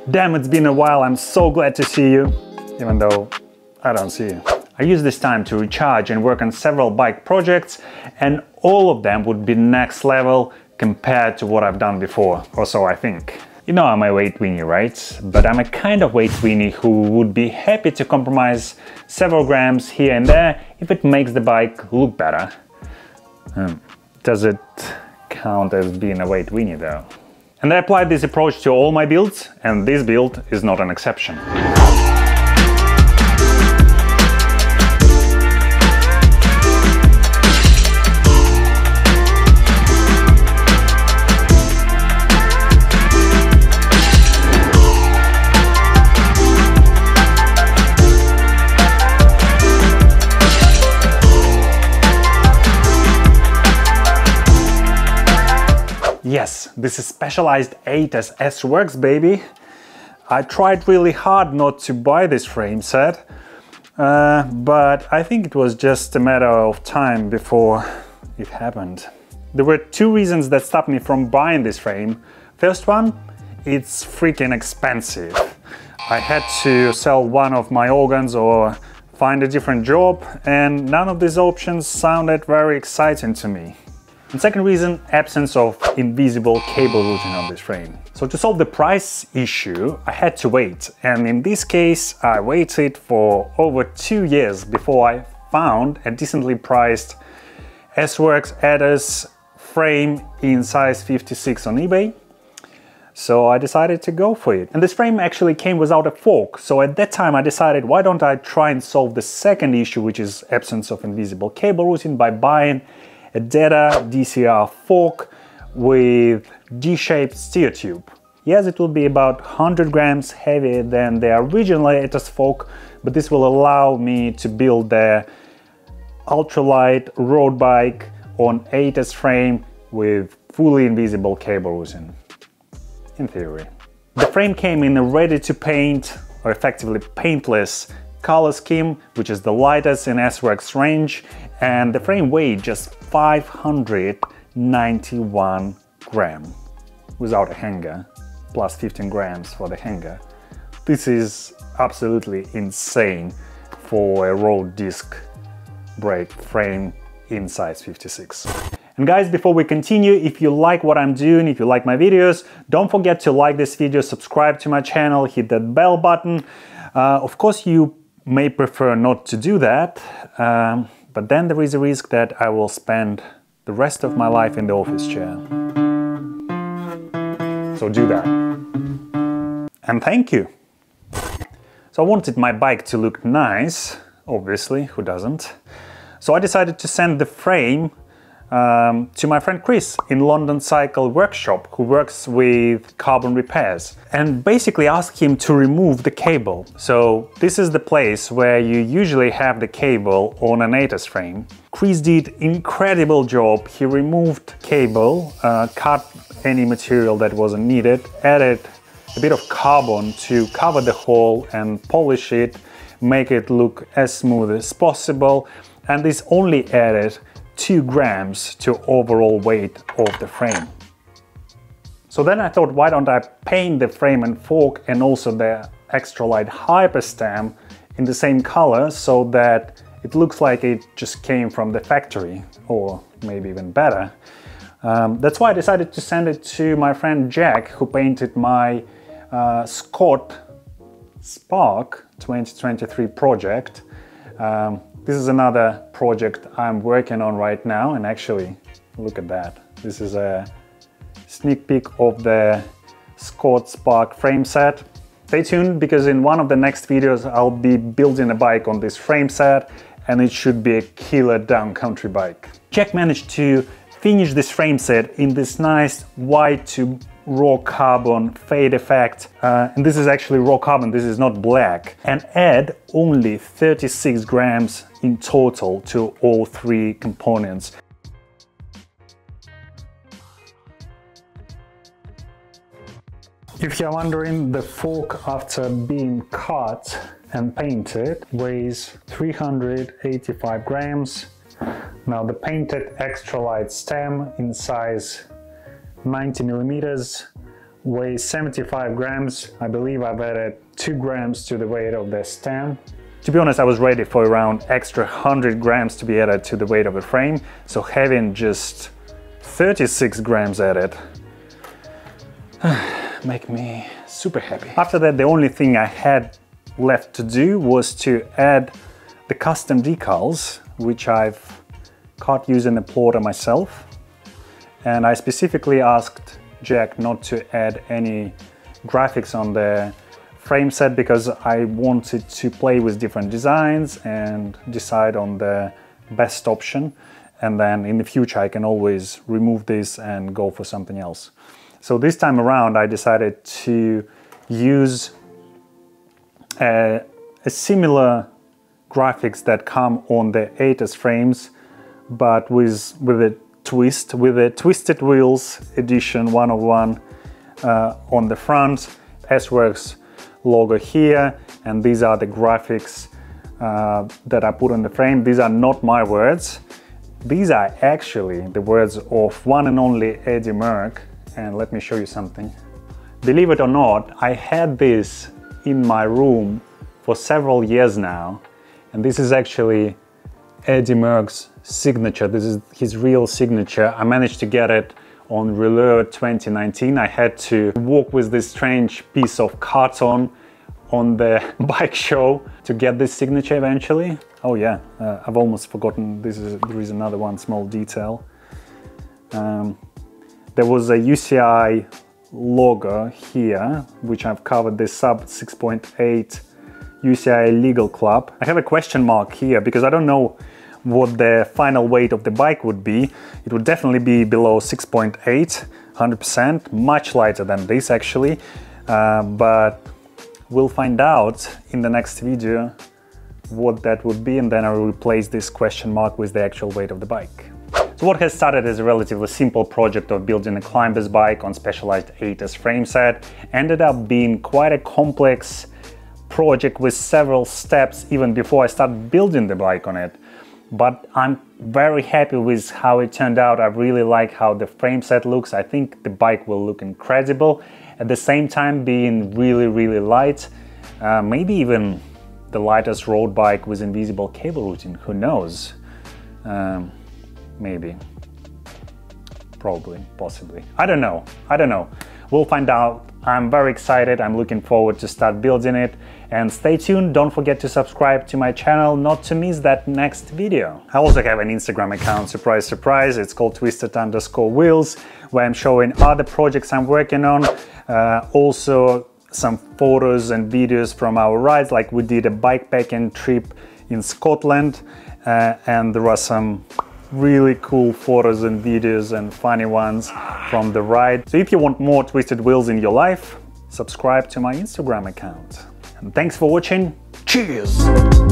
Damn, it's been a while, I'm so glad to see you, even though I don't see you. I use this time to recharge and work on several bike projects, and all of them would be next level compared to what I've done before, or so I think. You know I'm a weight weenie, right? But I'm a kind of weight weenie who would be happy to compromise several grams here and there if it makes the bike look better. Does it count as being a weight weenie though? And I applied this approach to all my builds, and this build is not an exception. Yes, this is specialized Aethos S-Works, baby. I tried really hard not to buy this frame set, but I think it was just a matter of time before it happened. There were two reasons that stopped me from buying this frame. First one, it's freaking expensive. I had to sell one of my organs or find a different job, and none of these options sounded very exciting to me. And second reason, absence of invisible cable routing on this frame. So to solve the price issue, I had to wait. And in this case, I waited for over 2 years before I found a decently priced S-Works Aethos frame in size 56 on eBay. So I decided to go for it. And this frame actually came without a fork. So at that time I decided, why don't I try and solve the second issue, which is absence of invisible cable routing, by buying a Data DCR fork with D-shaped steer tube. Yes, it will be about 100 grams heavier than the original Aethos fork, but this will allow me to build the ultralight road bike on Aethos frame with fully invisible cable routing, in theory. The frame came in a ready-to-paint, or effectively paintless, color scheme, which is the lightest in S-Works range, and the frame weighed just 591 grams without a hanger, plus 15 grams for the hanger. This is absolutely insane for a road disc brake frame in size 56. And guys, before we continue, if you like what I'm doing, if you like my videos, don't forget to like this video, subscribe to my channel, hit that bell button. Of course, you may prefer not to do that, but then there is a risk that I will spend the rest of my life in the office chair. So do that. And thank you. So I wanted my bike to look nice, obviously, who doesn't? So I decided to send the frame to my friend Chris in London Cycle Workshop, who works with carbon repairs, and basically ask him to remove the cable. So this is the place where you usually have the cable on an Aethos frame. Chris did incredible job. He removed cable, cut any material that wasn't needed, added a bit of carbon to cover the hole and polish it, make it look as smooth as possible, and this only added 2 grams to overall weight of the frame. So then I thought, why don't I paint the frame and fork and also the extra light hyper stem in the same color so that it looks like it just came from the factory, or maybe even better. That's why I decided to send it to my friend Jack, who painted my Scott Spark 2023 project. This is another project I'm working on right now, and actually, look at that. This is a sneak peek of the Scott Spark frame set. Stay tuned, because in one of the next videos I'll be building a bike on this frame set, and it should be a killer downcountry bike. Jack managed to finish this frame set in this nice white to raw carbon fade effect, and this is actually raw carbon, this is not black, and add only 36 grams in total to all 3 components. If you're wondering, the fork, after being cut and painted, weighs 385 grams. Now the painted extra light stem in size 90 millimeters weighs 75 grams. I believe I've added 2 grams to the weight of the stem. To be honest, I was ready for around extra 100 grams to be added to the weight of the frame, so having just 36 grams added make me super happy. After that, the only thing I had left to do was to add the custom decals, which I've cut using a plotter myself. And I specifically asked Jack not to add any graphics on the frame set because I wanted to play with different designs and decide on the best option, and then in the future I can always remove this and go for something else. So this time around I decided to use a similar graphics that come on the Aethos frames, but with a twist, with a Twisted Wheels edition 101 on the front, S-Works logo here, and these are the graphics that I put on the frame. These are not my words. These are actually the words of one and only Eddie Merck, and let me show you something. Believe it or not, I had this in my room for several years now, and this is actually Eddie Merck's signature. This is his real signature. I managed to get it on Relure 2019. I had to walk with this strange piece of carton on the bike show to get this signature eventually. Oh yeah, I've almost forgotten, there is another one small detail. There was a UCI logo here, which I've covered, this sub 6.8 UCI Legal Club. I have a question mark here because I don't know what the final weight of the bike would be. It would definitely be below 6.8, 100%, much lighter than this actually, but we'll find out in the next video what that would be, and then I will replace this question mark with the actual weight of the bike. So what has started as a relatively simple project of building a climber's bike on specialized Aethos frame set ended up being quite a complex project with several steps even before I started building the bike on it. But I'm very happy with how it turned out. I really like how the frame set looks. I think the bike will look incredible, at the same time being really light. Maybe even the lightest road bike with invisible cable routing, who knows? Maybe, probably, possibly. I don't know. We'll find out. I'm very excited. I'm looking forward to start building it. And stay tuned. Don't forget to subscribe to my channel not to miss that next video. I also have an Instagram account, surprise, surprise. It's called twisted_wheels, where I'm showing other projects I'm working on. Also some photos and videos from our rides, like we did a bikepacking trip in Scotland, and there are some really cool photos and videos and funny ones from the ride. So if you want more Twisted Wheels in your life, subscribe to my Instagram account. And thanks for watching. Cheers!